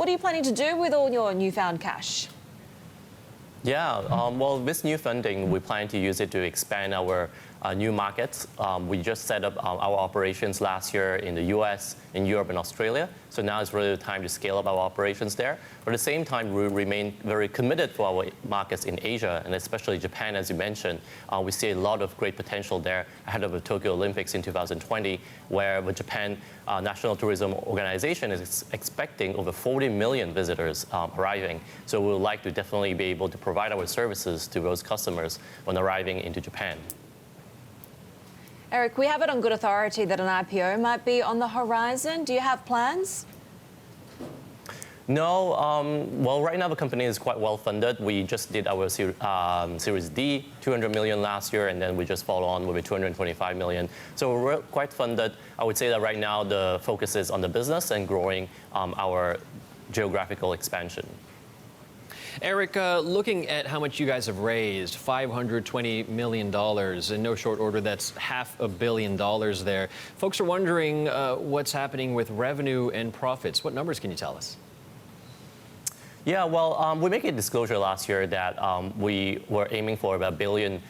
What are you planning to do with all your newfound cash? Yeah, well, this new funding, we plan to use it to expand our new markets. We just set up our operations last year in the US, in Europe, and Australia. So now it's really the time to scale up our operations there. But at the same time, we remain very committed to our markets in Asia, and especially Japan, as you mentioned. We see a lot of great potential there ahead of the Tokyo Olympics in 2020, where the Japan National Tourism Organization is expecting over 40 million visitors arriving. So we would like to definitely be able to provide our services to those customers when arriving into Japan. Eric, we have it on good authority that an IPO might be on the horizon. Do you have plans? No, well, right now the company is quite well funded. We just did our Series D, 200 million last year, and then we just follow on with a 225 million. So we're quite funded. I would say that right now the focus is on the business and growing our geographical expansion. Eric, looking at how much you guys have raised, $520 million, in no short order, that's $500 million there. Folks are wondering what's happening with revenue and profits. What numbers can you tell us? Yeah, well, we made a disclosure last year that we were aiming for about $1 billion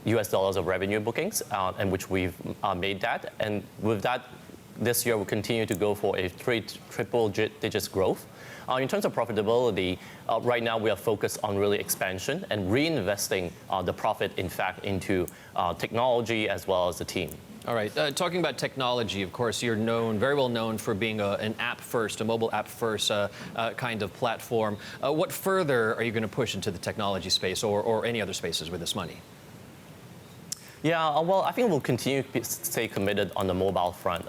US dollars of revenue bookings, and which we've made that. And with that, this year we continue to go for a triple digits growth. In terms of profitability, right now we are focused on really expansion and reinvesting the profit, in fact, into technology as well as the team. All right. Talking about technology, of course, you're very well known for being an app-first, a mobile app-first kind of platform. What further are you going to push into the technology space or any other spaces with this money? Yeah, well, I think we'll continue to stay committed on the mobile front.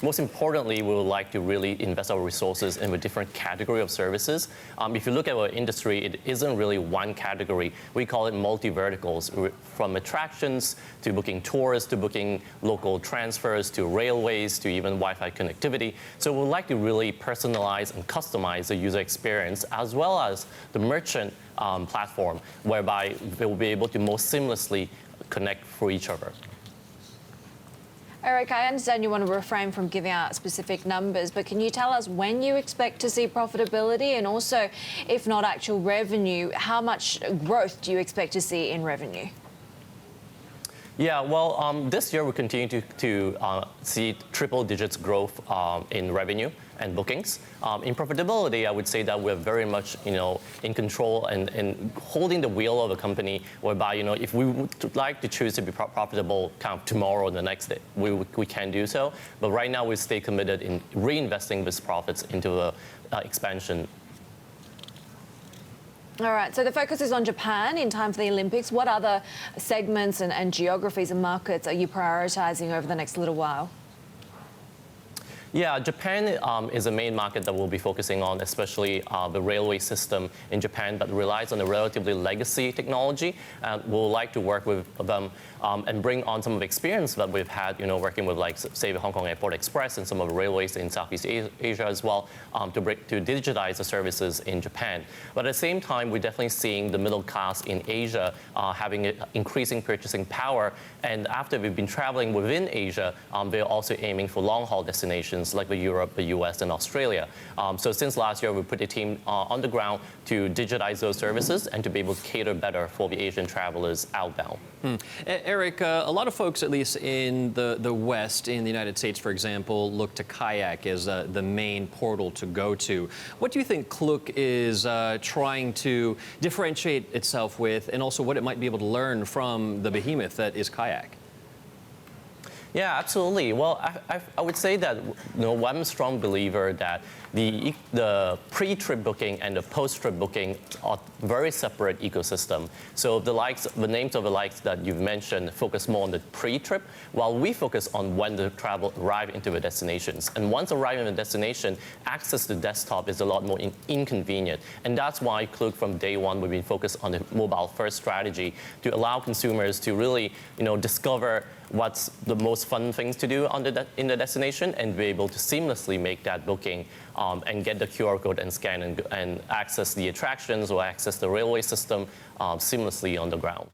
Most importantly, we would like to really invest our resources in a different category of services. If you look at our industry, it isn't really one category. We call it multi-verticals, from attractions to booking tours, to booking local transfers, to railways, to even Wi-Fi connectivity. So we'd like to really personalize and customize the user experience, as well as the merchant platform, whereby they will be able to most seamlessly connect for each other. Eric, I understand you want to refrain from giving out specific numbers, but can you tell us when you expect to see profitability, and also, if not actual revenue, how much growth do you expect to see in revenue? Yeah, well, this year we continue to see triple digits growth in revenue and bookings. In profitability, I would say that we're very much, in control and holding the wheel of the company, whereby, if we would like to choose to be profitable kind of tomorrow or the next day, we can do so. But right now we stay committed in reinvesting these profits into the expansion. All right, so the focus is on Japan in time for the Olympics. What other segments and geographies and markets are you prioritizing over the next little while? Yeah, Japan is a main market that we'll be focusing on, especially the railway system in Japan that relies on a relatively legacy technology. And we'll like to work with them and bring on some of the experience that we've had, working with, like, say, the Hong Kong Airport Express and some of the railways in Southeast Asia as well, to digitize the services in Japan. But at the same time, we're definitely seeing the middle class in Asia having increasing purchasing power. And after we've been traveling within Asia, they're also aiming for long-haul destinations like Europe, the US, and Australia. So since last year, we put a team on the ground to digitize those services and to be able to cater better for the Asian travelers outbound. Eric, a lot of folks, at least in the West, in the United States, for example, look to Kayak as the main portal to go to. What do you think Klook is trying to differentiate itself with, and also what it might be able to learn from the behemoth that is Kayak? Yeah, absolutely. Well, I would say that I'm a strong believer that the pre-trip booking and the post-trip booking are very separate ecosystem. So the names of the likes that you've mentioned focus more on the pre-trip, while we focus on when the travel arrive into the destinations. And once arriving in the destination, access to desktop is a lot more inconvenient. And that's why Klook, from day one, we've been focused on the mobile-first strategy to allow consumers to really, discover what's the most fun things to do in the destination and be able to seamlessly make that booking and get the QR code and scan and access the attractions or access the railway system seamlessly on the ground.